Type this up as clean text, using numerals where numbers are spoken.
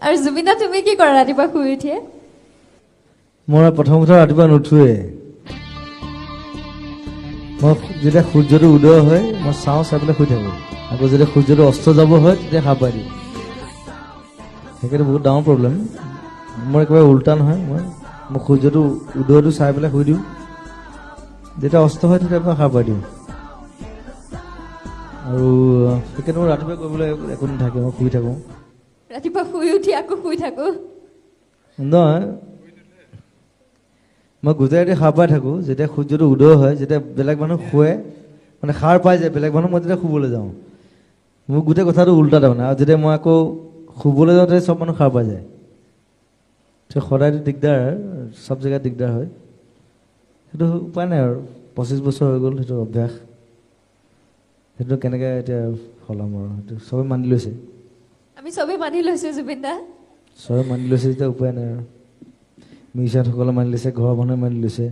আৰু জুবিনা তুমি কি কৰা ৰাতিপুৱা শুই উঠিয়ে মই প্ৰথম কথা ৰাতিপুৱা নুঠোৱে মই যেতিয়া সূৰ্যটো উদয় হয় মই চাওঁ চাই পেলাই শুই থাকোঁ আকৌ যেতিয়া সূৰ্যটো অস্ত যাব হয় তেতিয়া সাৰ পাই দিওঁ সেইকাৰণে বহুত ডাঙৰ প্ৰব্লেম মোৰ একেবাৰে উল্টা নহয় মই সূৰ্যটো উদয়টো চাই পেলাই শুই দিওঁ যেতিয়া অস্ত হয় তেতিয়া মই সাৰ পাই দিওঁ আৰু সেইকাৰণে মই ৰাতিপুৱা কৰিবলৈ একো নাথাকে মই শুই থাকোঁ ৰাতিপুৱা শুই উঠি আকৌ শুই থাকো নহয় মই গোটেই ৰাতি সাৰ পাই থাকোঁ যেতিয়া সূৰ্যটো উদয় হয় যেতিয়া বেলেগ মানুহ শুৱে মানে সাৰ পাই যায় বেলেগ মানুহ মই তেতিয়া শুবলৈ যাওঁ মোৰ গোটেই কথাটো উল্টা তাৰমানে আৰু যেতিয়া মই আকৌ শুবলৈ যাওঁ তেতিয়া চব মানুহ সাৰ পাই যায় সদায়তো দিগদাৰ চব জেগাত দিগদাৰ হয় সেইটো উপায় নাই আৰু 25 বছৰ হৈ গ'ল সেইটো অভ্যাস সেইটো কেনেকৈ এতিয়া সলাম আৰু সেইটো চবে মানি লৈছে আমি চবেই মানি লৈছো জুবিন দা চবে মানি লৈছে যেতিয়া উপায় নাই আৰু মিউজিয়ামসকলে মানি লৈছে ঘৰৰ মানুহে মানি লৈছে